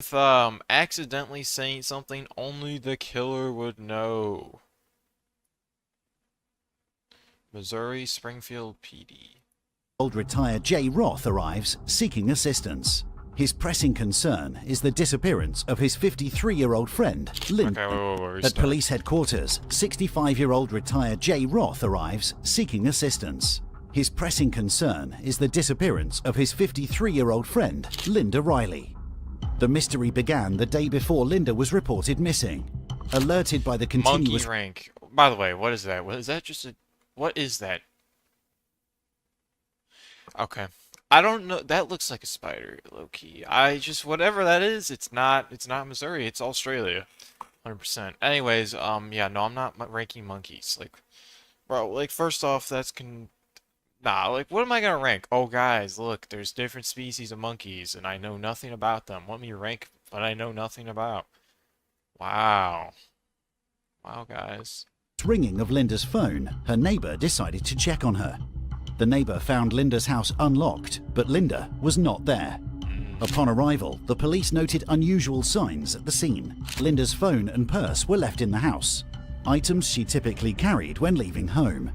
With accidentally saying something only the killer would know. Missouri Springfield PD. Old retired Jay Roth arrives seeking assistance. His pressing concern is the disappearance of his 53-year-old friend, Linda. Okay, wait, At police headquarters, 65-year-old retired Jay Roth arrives seeking assistance. His pressing concern is the disappearance of his 53-year-old friend, Linda Riley. The mystery began the day before Linda was reported missing. Alerted by the continuous Monkey rank. By the way, what is that? What is that? What is that? Okay. I don't know. That looks like a spider, low key. Whatever that is, it's not Missouri, it's Australia. 100%. Anyways, yeah, no, I'm not ranking monkeys. Like, bro, like, first off, nah, like, what am I gonna rank? Oh, guys, look, there's different species of monkeys, and I know nothing about them. Let me rank what I know nothing about. Wow. Wow, guys. ringing of Linda's phone, her neighbor decided to check on her. The neighbor found Linda's house unlocked, but Linda was not there. Upon arrival, the police noted unusual signs at the scene. Linda's phone and purse were left in the house, items she typically carried when leaving home.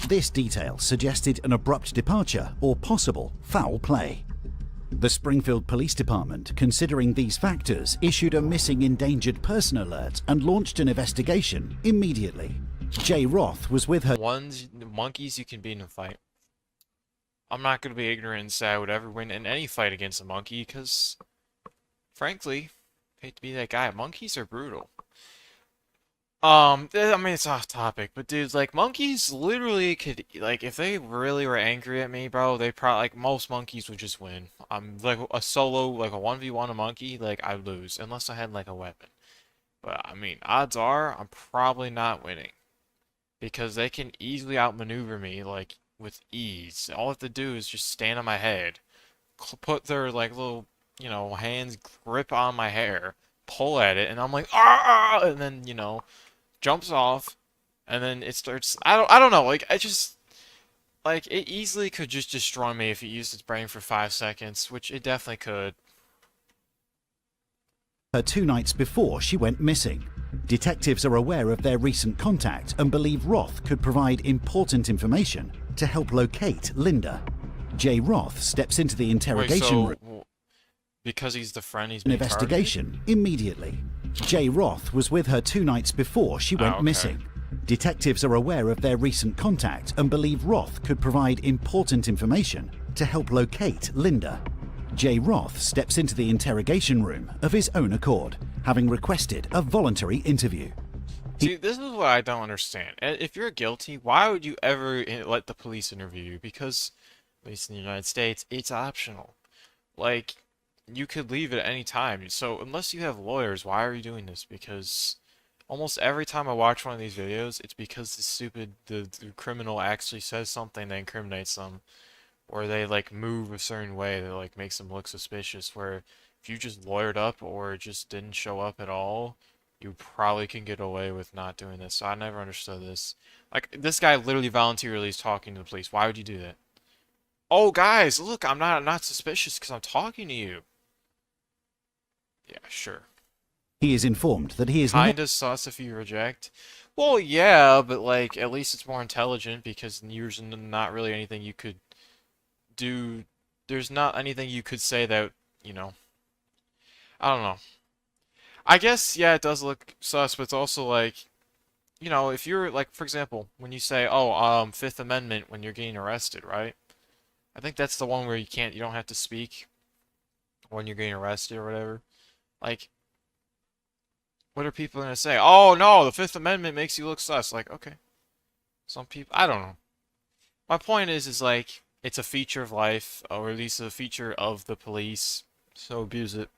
This detail suggested an abrupt departure or possible foul play. The Springfield Police Department, considering these factors, issued a missing endangered person alert and launched an investigation immediately. Jay Roth was with her. Monkeys you can beat in a fight. I'm not going to be ignorant and say I would ever win in any fight against a monkey, because, frankly, hate to be that guy, monkeys are brutal. I mean, it's off topic, but dudes, like, monkeys literally could, like, if they really were angry at me, bro, they probably, like, most monkeys would just win. Like, a solo, like, a 1v1 a monkey, like, I'd lose, unless I had, like, a weapon. But, I mean, odds are, I'm probably not winning. Because they can easily outmaneuver me, like, with ease. All I have to do is just stand on my head, put their, like, little, hands grip on my hair, pull at it, and I'm like, ah, and then, jumps off, and then it starts. I don't know. Like it easily could just destroy me if it used its brain for 5 seconds, which it definitely could. Her 2 nights before she went missing. Detectives are aware of their recent contact and believe Roth could provide important information to help locate Linda. Jay Roth steps into the interrogation room. Because he's the friend, he's an being investigation targeted? Immediately. Jay Roth was with her 2 nights before she went missing. Detectives are aware of their recent contact and believe Roth could provide important information to help locate Linda. Jay Roth steps into the interrogation room of his own accord, having requested a voluntary interview. See, this is what I don't understand. If you're guilty, why would you ever let the police interview you? Because, at least in the United States, it's optional. Like, you could leave at any time. So unless you have lawyers, why are you doing this? Because almost every time I watch one of these videos, it's because the criminal actually says something that incriminates them, or they like move a certain way that like makes them look suspicious. Where if you just lawyered up or just didn't show up at all, you probably can get away with not doing this. So I never understood this. Like, this guy literally voluntarily is talking to the police. Why would you do that? Oh, guys, look, I'm not suspicious because I'm talking to you. Yeah, sure. He is informed that he is Kinda sus if you reject. Well, yeah, but like at least it's more intelligent because there's not really anything you could do. There's not anything you could say that, I don't know. I guess yeah, it does look sus, but it's also like, if you're like, for example, when you say, "Oh, Fifth Amendment," when you're getting arrested, right? I think that's the one where you don't have to speak when you're getting arrested or whatever. Like, what are people gonna say? Oh no, the Fifth Amendment makes you look sus. Like, okay. Some people, I don't know. My point is like, it's a feature of life, or at least a feature of the police. So abuse it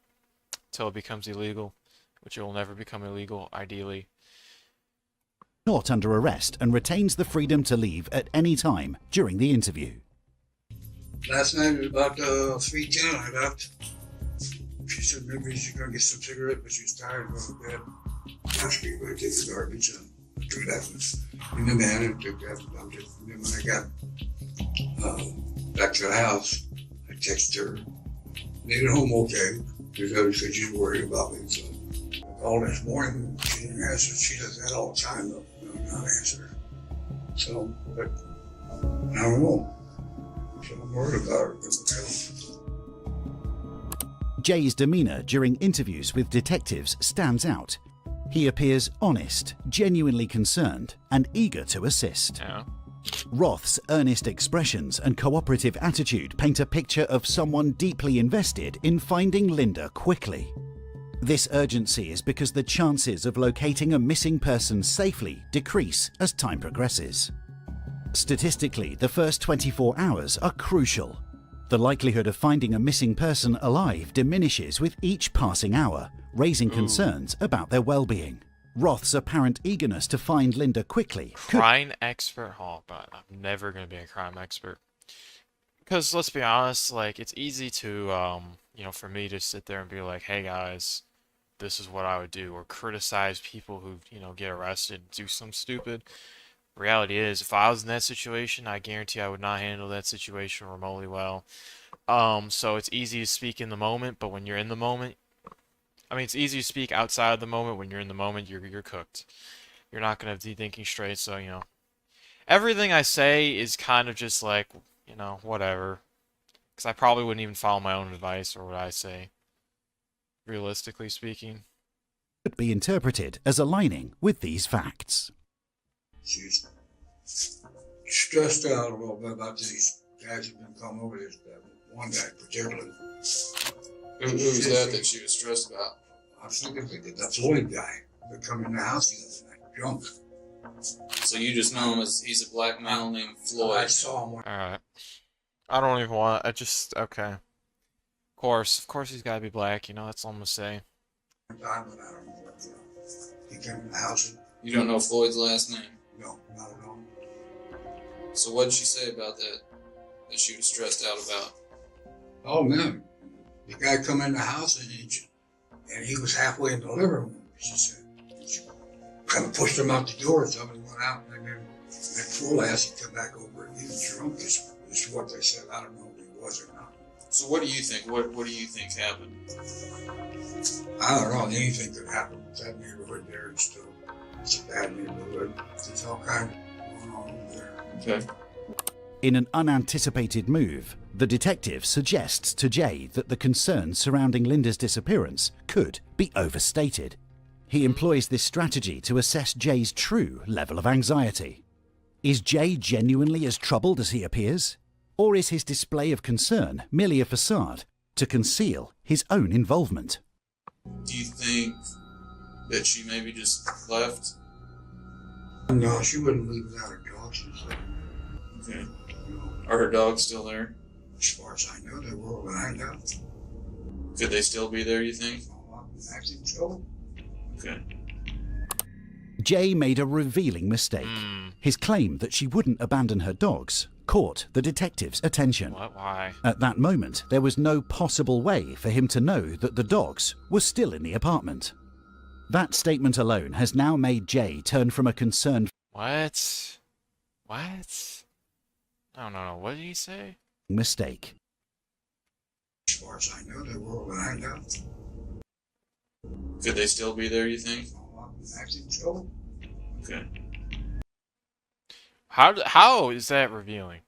till it becomes illegal, which it will never become illegal, ideally. not under arrest and retains the freedom to leave at any time during the interview. Last night was about 3:10. I left. She said maybe she's gonna get some cigarette, but she's tired of going to bed. Asked me if I take the garbage and I threw that in the van and took that and dumped it. And then when I got back to the house, I texted her, made it home okay. Because she's worried about me. So all this morning, she didn't answer. She does that all the time, though. Not answer. So, but I don't know. So I'm worried about her. Jay's demeanor during interviews with detectives stands out. He appears honest, genuinely concerned, and eager to assist. Yeah. Roth's earnest expressions and cooperative attitude paint a picture of someone deeply invested in finding Linda quickly. This urgency is because the chances of locating a missing person safely decrease as time progresses. Statistically, the first 24 hours are crucial. The likelihood of finding a missing person alive diminishes with each passing hour, raising concerns about their well-being. Roth's apparent eagerness to find Linda quickly could... Crime expert? Oh, but I'm never going to be a crime expert. Because, let's be honest, like, it's easy to, you know, for me to sit there and be like, hey guys, this is what I would do, or criticize people who, you know, get arrested, do something stupid. Reality is, if I was in that situation, I guarantee I would not handle that situation remotely well. So it's easy to speak in the moment, but when you're in the moment, I mean, it's easy to speak outside of the moment. When you're in the moment, you're cooked. You're not gonna be thinking straight. So, you know, everything I say is kind of just like, you know, whatever. Because I probably wouldn't even follow my own advice or what I say, realistically speaking. could be interpreted as aligning with these facts. She's stressed out a little bit about these guys who've been coming over this. One guy particularly. Who's that she was stressed about? I'm thinking the Floyd guy that come in the house the other night, drunk. So you just know him as he's a black male named I Floyd. saw him. Alright. I don't even want, I just, okay. Of course he's gotta be black, you know, that's all I'm gonna say. One time, but I don't know what, he came in the house and, You don't know Floyd's last name. no, not at all. So what did she say about that she was stressed out about? Oh man, the guy come in the house and he was halfway in the living room. She said, she kind of pushed him out the door. Somebody went out, and then that fool ass he come back over and he was drunk. Is what they said. I don't know if he was or not. So what do you think? What do you think happened? I don't know. Anything could happen with that neighborhood there. It's a bad neighborhood. There's all kind of going on over there. Okay. In an unanticipated move, the detective suggests to Jay that the concerns surrounding Linda's disappearance could be overstated. He employs this strategy to assess Jay's true level of anxiety. Is Jay genuinely as troubled as he appears? Or is his display of concern merely a facade to conceal his own involvement? Do you think that she maybe just left? No, she wouldn't leave without her dog. She was like, Okay. you know, Are her dogs still there? as far as I know, they were when I left. Could they still be there, you think? I think so. Okay. Jay made a revealing mistake. His claim that she wouldn't abandon her dogs caught the detective's attention. What? Why? At that moment, there was no possible way for him to know that the dogs were still in the apartment. That statement alone has now made Jay turn from a concerned What? What? I don't know. What did he say? mistake. As far as I know, they were when I left. Could they still be there, you think? I think so. Okay. How is that revealing?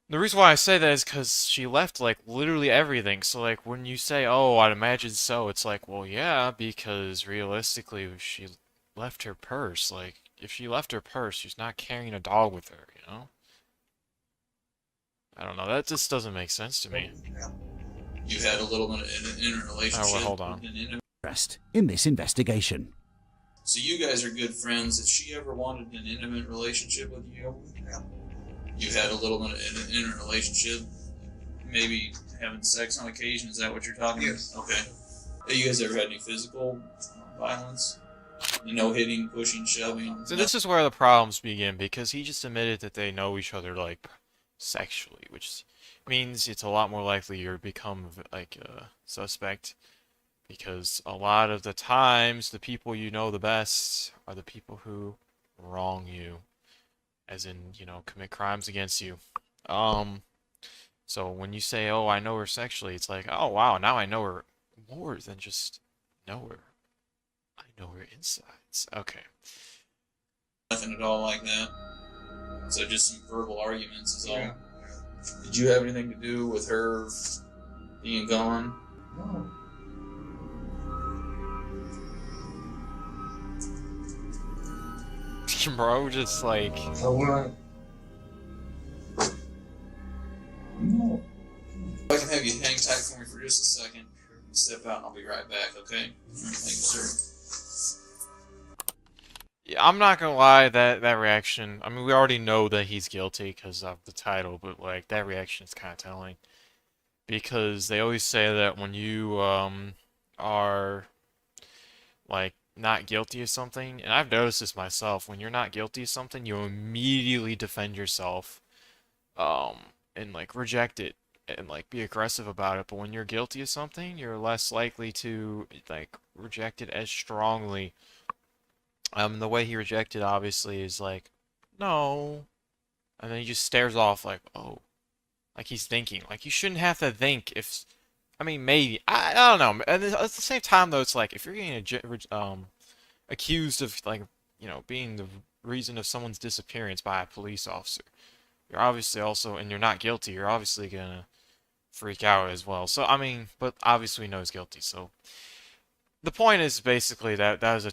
The reason why I say that is because she left, like, literally everything. So, like, when you say, oh, I'd imagine so, it's like, well, yeah, because realistically, she left her purse. Like, if she left her purse, she's not carrying a dog with her, you know? I don't know. That just doesn't make sense to me. You had a little bit of an intimate relationship. Oh, well, hold on. with an intimate- Interest in this investigation. So you guys are good friends. If she ever wanted an intimate relationship with you, you had a little bit of an intimate relationship, maybe having sex on occasion. Is that what you're talking Yes. about? Okay. Have you guys ever had any physical violence? No hitting, pushing, shoving? So this is where the problems begin, because he just admitted that they know each other, like, sexually, which means it's a lot more likely you're become, like, a suspect, because a lot of the times, the people you know the best are the people who wrong you, as in, you know, commit crimes against you. So when you say, "Oh, I know her sexually," it's like, "Oh, wow, now I know her more than just know her. I know her insides." Okay. Nothing at all like that. So just some verbal arguments is all. Yeah. Did you have anything to do with her being gone? No. Bro, just like, So when no. I can have you hang tight for me for just a second. Step out and I'll be right back, okay? Thank you, sir. yeah, I'm not gonna lie, that reaction, I mean, we already know that he's guilty because of the title, but like, that reaction is kind of telling. Because they always say that when you, are, like, not guilty of something, and I've noticed this myself, when you're not guilty of something, you immediately defend yourself, um, and like reject it and like be aggressive about it. But when you're guilty of something, you're less likely to like reject it as strongly. The way he rejected obviously is like, no, and then he just stares off like, oh, like he's thinking. Like you shouldn't have to think if, I mean, maybe I don't know. And at the same time though, it's like if you're getting accused of like, being the reason of someone's disappearance by a police officer, you're obviously also, and you're not guilty, you're obviously gonna freak out as well. So, I mean, but obviously we know he's guilty. So, the point is basically that that is a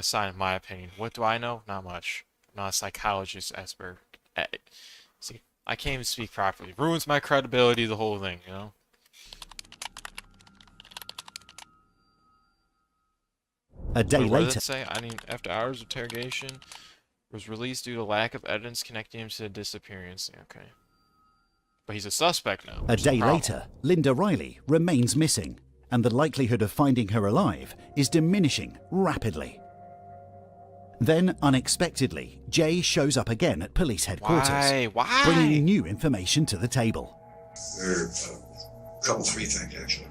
sign, in my opinion. What do I know? Not much. I'm not a psychologist, Esper. See, I can't even speak properly. Ruins my credibility, the whole thing, you know? A day Wait, what did later, it say? I mean, after hours of interrogation, was released due to lack of evidence connecting him to the disappearance. Okay. But he's a suspect now. a Which is the day problem. later, Linda Riley remains missing, and the likelihood of finding her alive is diminishing rapidly. Then, unexpectedly, Jay shows up again at police headquarters, Why? Why? bringing new information to the table. There are three things actually.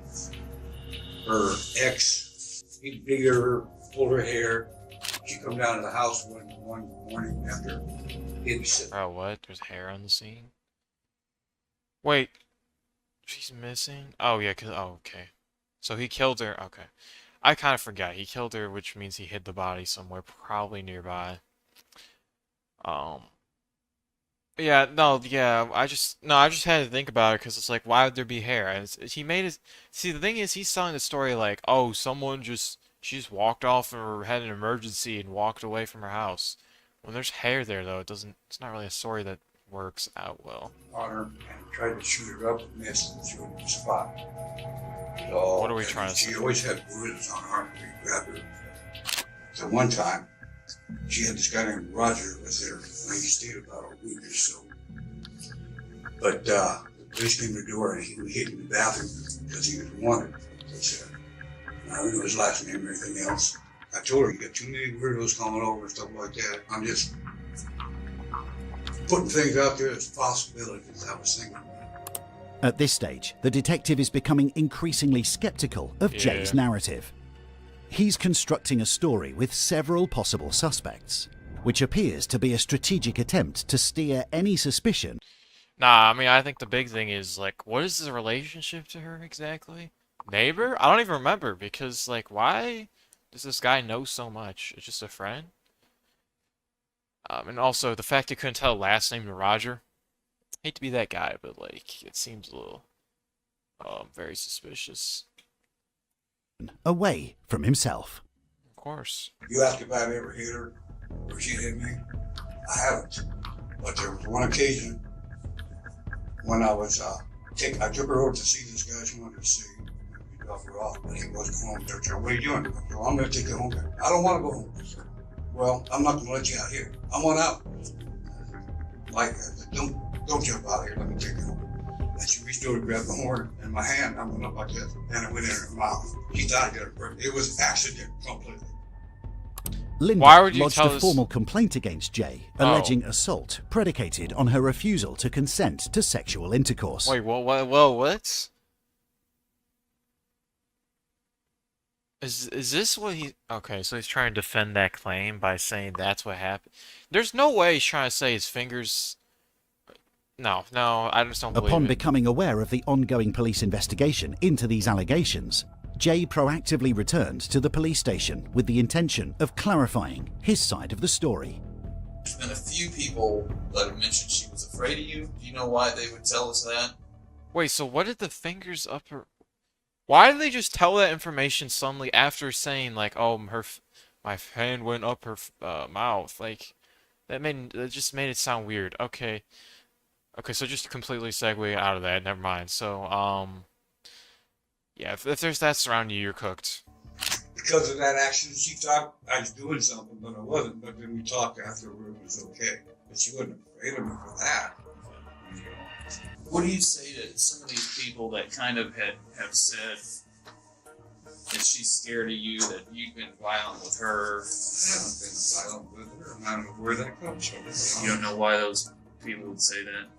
Her ex, he bigger, pulled her hair. She come down to the house one morning after he'd be sitting. Oh, what? There's hair on the scene? Wait. She's missing? Oh, yeah, okay. So he killed her. Okay. I kind of forgot. He killed her, which means he hid the body somewhere, probably nearby. Um. Yeah, no, yeah, I just had to think about it because it's like, why would there be hair? And he made it. See, the thing is, he's telling the story like, oh, she just walked off or had an emergency and walked away from her house. When there's hair there, though, it's not really a story that works out well. On her and tried to shoot her up, missed, and threw her in the spot. So, What are we trying to she say? always had bruises on her arm when we grabbed her. So one time, she had this guy named Roger was there. And he stayed about a week or so. But the police came to the door and he was hid in the bathroom because he was wanted. They said, I don't know his last name or anything else. I told her, you got too many weirdos coming over and stuff like that. I'm just putting things out there as possibilities. I was thinking. At this stage, the detective is becoming increasingly skeptical of Yeah. Jay's narrative. He's constructing a story with several possible suspects, which appears to be a strategic attempt to steer any suspicion. Nah, I mean, I think the big thing is, like, what is the relationship to her exactly? Neighbor? I don't even remember, because, like, why does this guy know so much? It's just a friend? And also, the fact he couldn't tell the last name to Roger. Hate to be that guy, but, like, it seems a little, very suspicious. Away from himself. Of course. You asked if I've ever hit her or she hit me. I haven't. But there was one occasion when I was I took her over to see this guy she wanted to see. We dropped her off, but he wasn't home. They said, what are you doing? Well, I'm going to take you home. I don't want to go home. Well, I'm not going to let you out here. I want out. Like, don't jump out here. Let me take you home. And she reached over to grab the horn in my hand. I went up like this, and it went in her mouth. She thought it was accident completely. Linda Why would you lodged tell a this- formal complaint against Jay, Oh. alleging assault predicated on her refusal to consent to sexual intercourse. Wait, what? Is this what he... Okay, so he's trying to defend that claim by saying that's what happened. There's no way he's trying to say his fingers No, no, I just don't believe Upon it. becoming aware of the ongoing police investigation into these allegations, Jay proactively returned to the police station with the intention of clarifying his side of the story. There's been a few people that have mentioned she was afraid of you. Do you know why they would tell us that? Wait, so what did the fingers up her... Why did they just tell that information suddenly after saying, like, oh, my hand went up her mouth? Like, that just made it sound weird. Okay. Okay, so just completely segue out of that, never mind. So, yeah, if there's that surrounding you, you're cooked. Because of that action, she thought I was doing something, but I wasn't. But then we talked afterward, it was okay. But she wasn't afraid of me for that. What do you say to some of these people that kind of have said that she's scared of you, that you've been violent with her? I haven't been violent with her, and I don't know where that comes from. You don't know why those people would say that?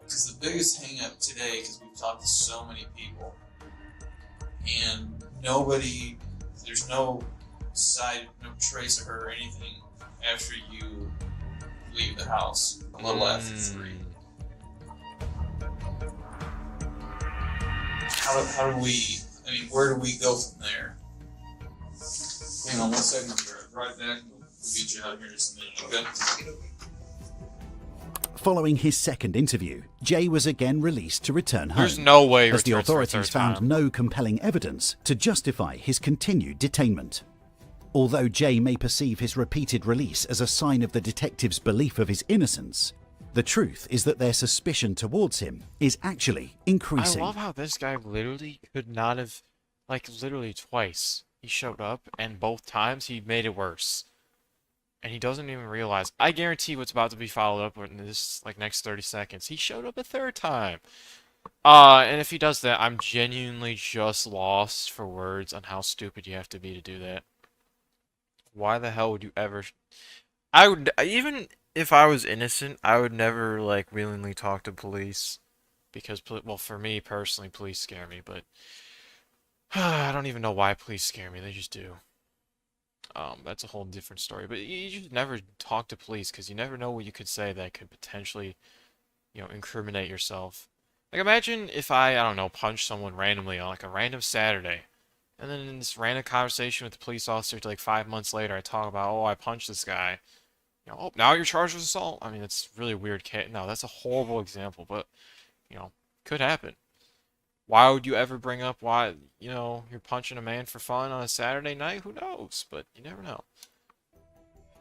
Because the biggest hang up today, because we've talked to so many people, and there's no trace of her or anything after you leave the house a little after 3. How do we, where do we go from there? Hang on 1 second, I'll be right back. We'll get you out of here in just a minute, okay? Following his second interview, Jay was again released to return home. There's no way he as the returns for a authorities third found time. no compelling evidence to justify his continued detainment. Although Jay may perceive his repeated release as a sign of the detectives' belief of his innocence, the truth is that their suspicion towards him is actually increasing. I love how this guy literally could not have, like, literally twice he showed up, and both times he made it worse. And he doesn't even realize. I guarantee what's about to be followed up in this, like, next 30 seconds. He showed up a third time. And if he does that, I'm genuinely just lost for words on how stupid you have to be to do that. Why the hell would you ever... I would, even if I was innocent, I would never, like, willingly talk to police. Because, well, for me personally, police scare me, but... I don't even know why police scare me, they just do. That's a whole different story. But you just never talk to police because you never know what you could say that could potentially, incriminate yourself. Like, imagine if I don't know, punched someone randomly on, like, a random Saturday. And then in this random conversation with the police officer, like, 5 months later, I talk about, oh, I punched this guy. Oh, now you're charged with assault? I mean, it's really weird. No, that's a horrible example, but, could happen. Why would you ever bring up why, you're punching a man for fun on a Saturday night? Who knows? But you never know.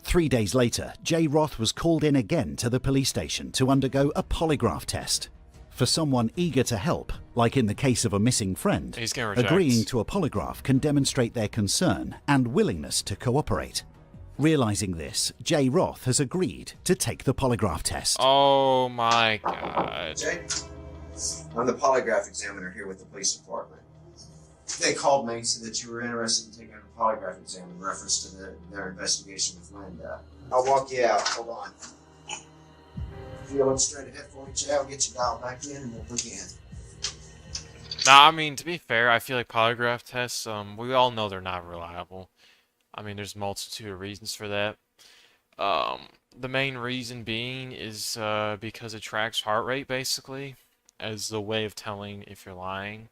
3 days later, Jay Roth was called in again to the police station to undergo a polygraph test. For someone eager to help, like in the case of a missing friend, He's gonna reject. agreeing to a polygraph can demonstrate their concern and willingness to cooperate. Realizing this, Jay Roth has agreed to take the polygraph test. Oh my god. Jay, I'm the polygraph examiner here with the police department. They called me, said that you were interested in taking a polygraph exam in reference to their investigation with Linda. I'll walk you out. Hold on. If you look straight ahead for me, Jay, I'll get you dialed back in and we'll begin. Nah, I mean, to be fair, I feel like polygraph tests, we all know they're not reliable. I mean, there's a multitude of reasons for that. The main reason being is because it tracks heart rate, basically, as the way of telling if you're lying.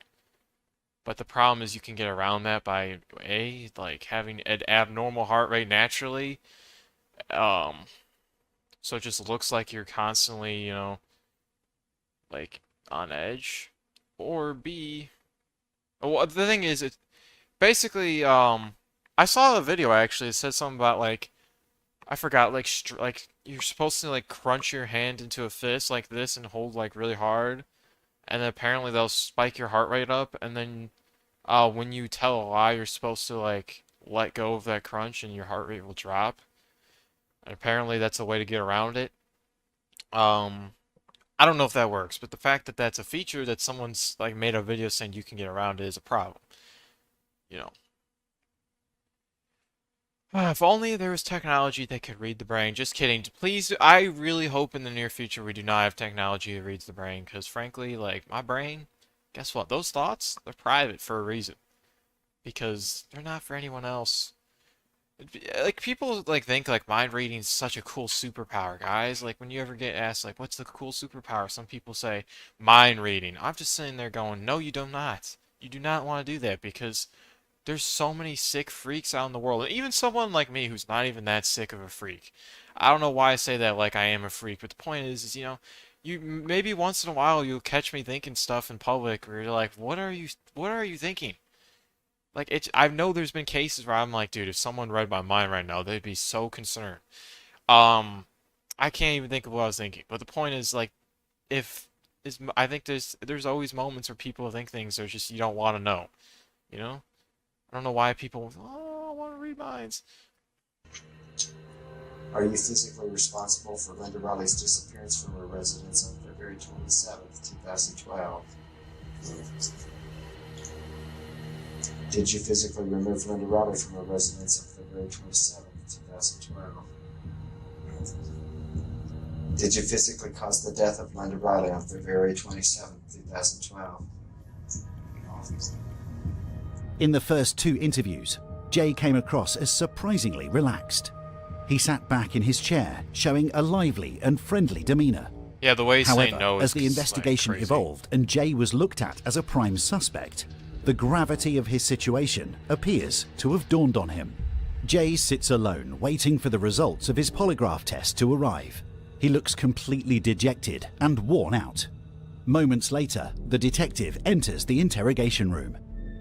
But the problem is you can get around that by, like, having an abnormal heart rate naturally. So it just looks like you're constantly, like, on edge. Or B... Well, the thing is, it basically, I saw a video, actually, it said something about, like, I forgot, like, you're supposed to, like, crunch your hand into a fist like this and hold, like, really hard. And then apparently they'll spike your heart rate up, and then, when you tell a lie, you're supposed to, like, let go of that crunch and your heart rate will drop. And apparently that's a way to get around it. I don't know if that works, but the fact that that's a feature that someone's, like, made a video saying you can get around it is a problem. If only there was technology that could read the brain. Just kidding. Please, I really hope in the near future we do not have technology that reads the brain, because frankly, like, my brain, guess what? Those thoughts, they're private for a reason. Because they're not for anyone else. Like people like think like mind reading is such a cool superpower, guys. Like when you ever get asked like what's the cool superpower, some people say mind reading. I'm just sitting there going, no, you do not. You do not want to do that because there's so many sick freaks out in the world. And even someone like me who's not even that sick of a freak. I don't know why I say that like I am a freak, but the point is you know, you maybe once in a while you'll catch me thinking stuff in public where you're like, what are you thinking? Like I know there's been cases where I'm like, dude, if someone read my mind right now, they'd be so concerned. Um, I can't even think of what I was thinking. But the point is, like, if is I think there's always moments where people think things are just you don't want to know. You know? I don't know why people. Oh, I want to read minds. Are you physically responsible for Linda Riley's disappearance from her residence on February 27th, 2012? Did you physically remove Linda Riley from her residence on February 27th, 2012? Did you physically cause the death of Linda Riley on February 27th, 2012? In the first 2 interviews, Jay came across as surprisingly relaxed. He sat back in his chair, showing a lively and friendly demeanor. Yeah, the way he's saying However, no is as the investigation like, crazy. evolved and Jay was looked at as a prime suspect, the gravity of his situation appears to have dawned on him. Jay sits alone, waiting for the results of his polygraph test to arrive. He looks completely dejected and worn out. Moments later, the detective enters the interrogation room.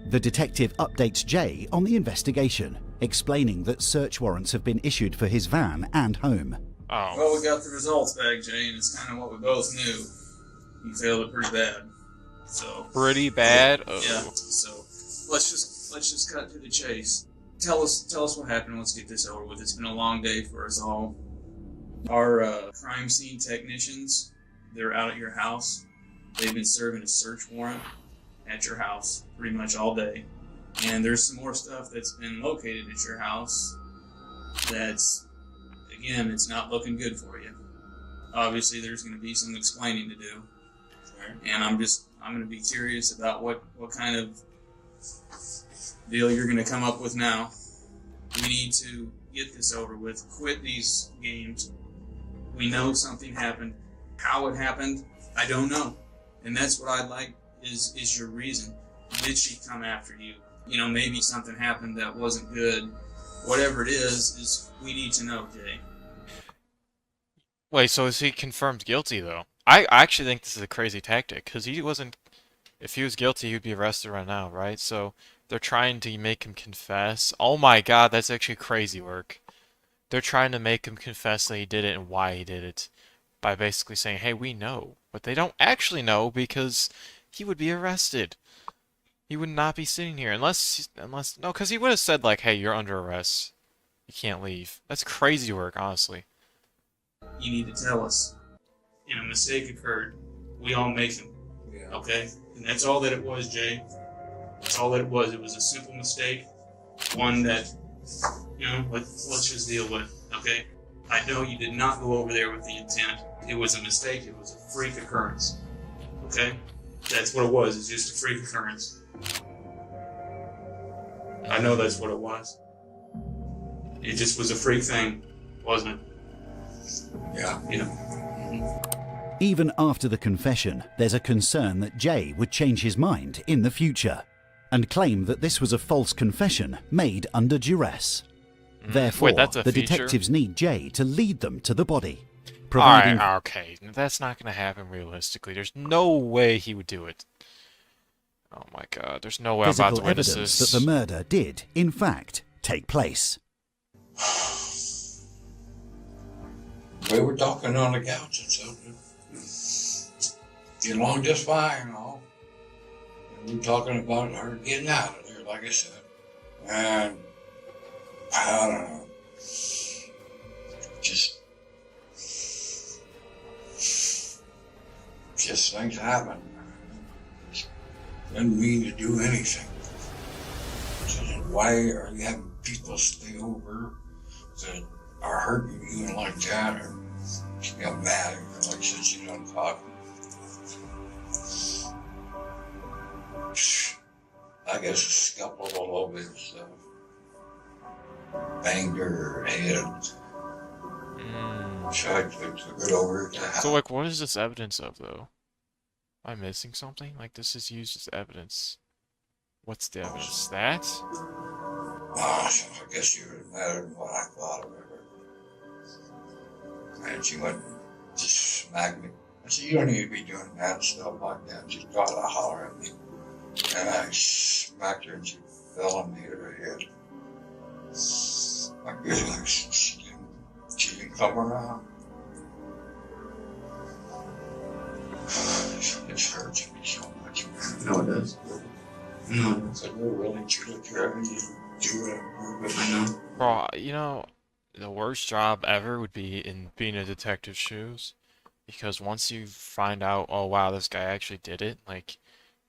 The detective updates Jay on the investigation, explaining that search warrants have been issued for his van and home. Oh. Well, we got the results back, Jay, and it's kind of what we both knew. You failed it pretty bad. So Pretty bad. yeah. So let's just cut to the chase. Tell us what happened. Let's get this over with. It's been a long day for us all. Our crime scene technicians, they're out at your house. They've been serving a search warrant at your house pretty much all day. And there's some more stuff that's been located at your house that's, again, it's not looking good for you. Obviously, there's going to be some explaining to do. And I'm going to be curious about what kind of deal you're going to come up with now. We need to get this over with. Quit these games. We know something happened. How it happened, I don't know. And that's what I'd like is your reason. Did she come after you? You know, maybe something happened that wasn't good. Whatever it is we need to know, Jay. Wait, so is he confirmed guilty though? I actually think this is a crazy tactic because he wasn't. If he was guilty, he'd be arrested right now, right? So they're trying to make him confess. Oh my God, that's actually crazy work. They're trying to make him confess that he did it and why he did it by basically saying, "Hey, we know," but they don't actually know because he would be arrested. He would not be sitting here unless no, because he would have said like, "Hey, you're under arrest. You can't leave." That's crazy work, honestly. You need to tell us. And a mistake occurred. We all make them. Yeah. Okay? And that's all that it was, Jay. That's all that it was. It was a simple mistake. One that, you know, let's just deal with. Okay? I know you did not go over there with the intent. It was a mistake. It was a freak occurrence. Okay? That's what it was. It's just a freak occurrence. I know that's what it was. It just was a freak thing, wasn't it? Yeah. You know. Even after the confession, there's a concern that Jay would change his mind in the future and claim that this was a false confession made under duress. Therefore, Wait, that's a the feature? detectives need Jay to lead them to the body, providing Alright, okay. That's not gonna happen realistically. There's no way he would do it. Oh my God, there's no way I'm about physical to witness evidence this. that the murder did, in fact, take place. We were talking on the couch and so get along just fine, you know. And we were talking about her getting out of there, like I said. And I don't know. Just things happen. Didn't mean to do anything. So then why are you having people stay over that are hurting you and like that, or she got mad at her, like said she don't talk. I guess a scuffle a little bit and stuff. banged her head. Mm. So I took it over to the So, house. like, what is this evidence of, though? Am I missing something? Like, this is used as evidence. What's the evidence? That? I guess you would have mattered what I thought of her. And she went and just smacked me. I said, you don't need to be doing that stuff like that. She tried to holler at me. And I smacked her and she fell and hit her head. I feel like she didn't come around. It hurts me so much. No, it does. No, it does. So you're really truly caring. You do it. I know. Bro, you know, the worst job ever would be in being a detective's shoes. Because once you find out, oh wow, this guy actually did it, like,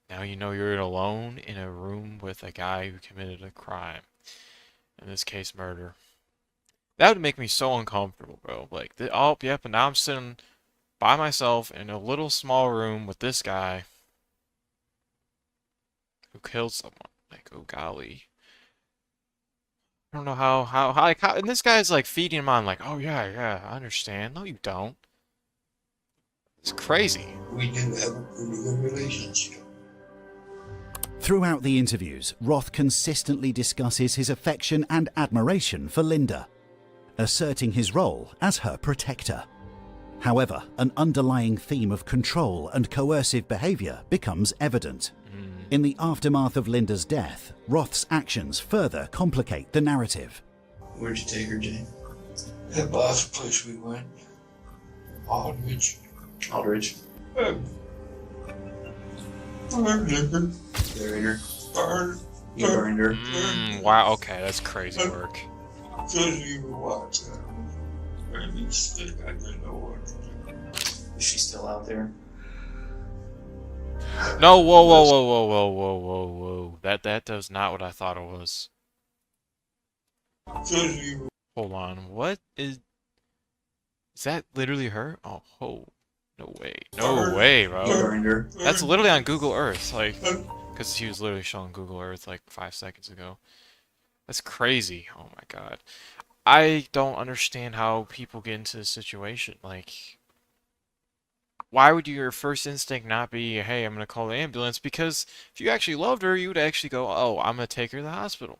now you know you're alone in a room with a guy who committed a crime. In this case, murder. That would make me so uncomfortable, bro. Like, oh, yep, and now I'm sitting by myself in a little small room with this guy who killed someone. Like, oh golly. I don't know how, and this guy's like feeding him on, like, oh yeah, I understand. No, you don't. It's crazy. We do have a pretty good relationship. Throughout the interviews, Roth consistently discusses his affection and admiration for Linda, asserting his role as her protector. However, an underlying theme of control and coercive behavior becomes evident. In the aftermath of Linda's death, Roth's actions further complicate the narrative. Where'd you take her, Jay? That last place we went, Aldrich. Aldridge. Burned her. Buried her. Burned. You burned her. Wow, okay, that's crazy work. Couldn't even watch that. Maybe stick. I didn't know what to do. Is she still out there? No, whoa. That does not what I thought it was. Couldn't even. Hold on, what is that literally her? Oh, no way. No way, You bro. burned her. That's literally on Google Earth, like, because he was literally showing Google Earth like 5 seconds ago. That's crazy. Oh my god. I don't understand how people get into this situation. Like, why would your first instinct not be, hey, I'm gonna call the ambulance? Because if you actually loved her, you would actually go, oh, I'm gonna take her to the hospital.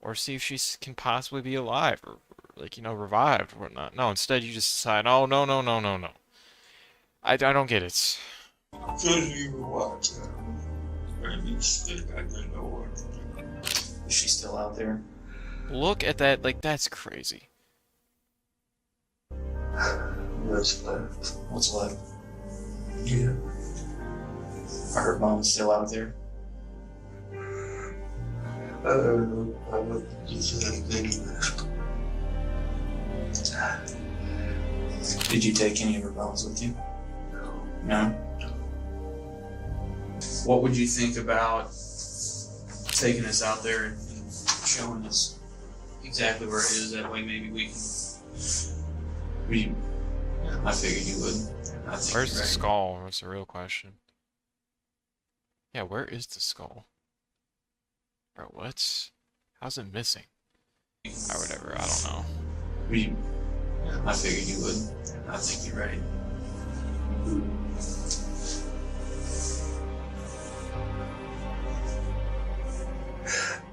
Or see if she can possibly be alive, or like, revived or whatnot. No, instead you just decide, oh, no. I don't get it. Couldn't even watch that. Maybe stick. I didn't know what to do. Is she still out there? Look at that, like, that's crazy. What's left? What's left? Yeah. Are her bones still out there? I don't know. I don't do anything. Did you take any of her bones with you? No? What would you think about taking us out there and showing us exactly where it is? That way maybe we can... I figured you would. I think Where's you're the right. skull? That's the real question. Yeah, where is the skull? Bro, what? How's it missing? Or whatever, I don't know. I figured you would. I think you're right.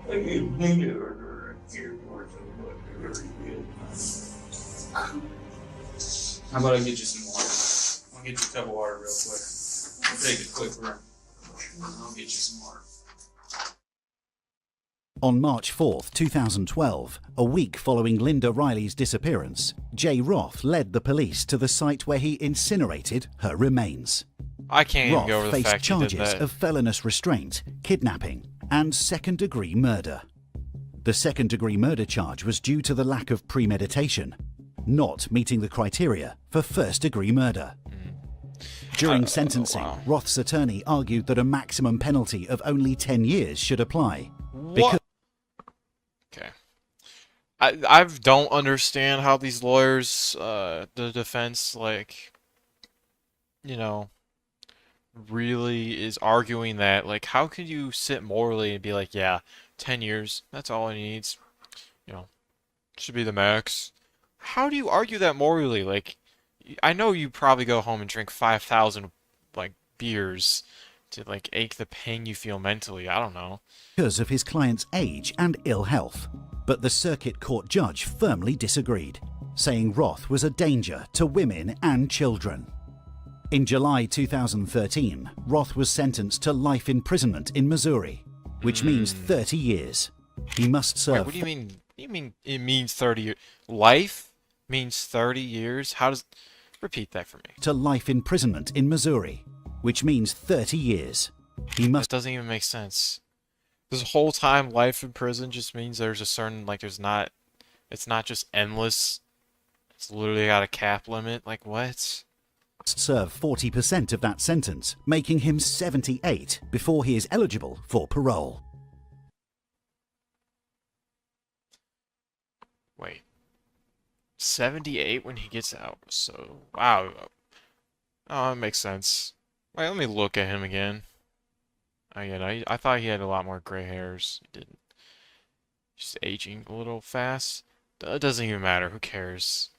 I didn't mean it or I cared more than what I really did. How about I get you some water? I'll get you a cup of water real quick. I'll take a quick run. I'll get you some water. On March 4th, 2012, a week following Linda Riley's disappearance, Jay Roth led the police to the site where he incinerated her remains. I can't even go over Roth the faced fact he did charges that. of felonious restraint, kidnapping, and second-degree murder. The second-degree murder charge was due to the lack of premeditation, not meeting the criteria for first-degree murder. During sentencing, wow. Roth's attorney argued that a maximum penalty of only 10 years should apply. What? Okay. I don't understand how these lawyers, the defense, like, really is arguing that. Like, how could you sit morally and be like, yeah, 10 years, that's all he needs. you know, should be the max. How do you argue that morally? Like, I know you probably go home and drink 5,000 like beers to like ache the pain you feel mentally. I don't know. because of his client's age and ill health. But the circuit court judge firmly disagreed, saying Roth was a danger to women and children. In July 2013, Roth was sentenced to life imprisonment in Missouri, which means 30 years. He must Wait, serve what do you mean? You mean it means 30 years? Life means 30 years? How does... Repeat that for me. to life imprisonment in Missouri, which means 30 years. He That must doesn't even make sense. This whole time life in prison just means there's a certain, like, there's not... It's not just endless. It's literally got a cap limit. Like, what? serve 40% of that sentence, making him 78 before he is eligible for parole. Wait. 78 when he gets out. So, wow. Oh, that makes sense. Wait, let me look at him again. Oh, yeah, I thought he had a lot more gray hairs. He didn't. Just aging a little fast. It doesn't even matter. Who cares?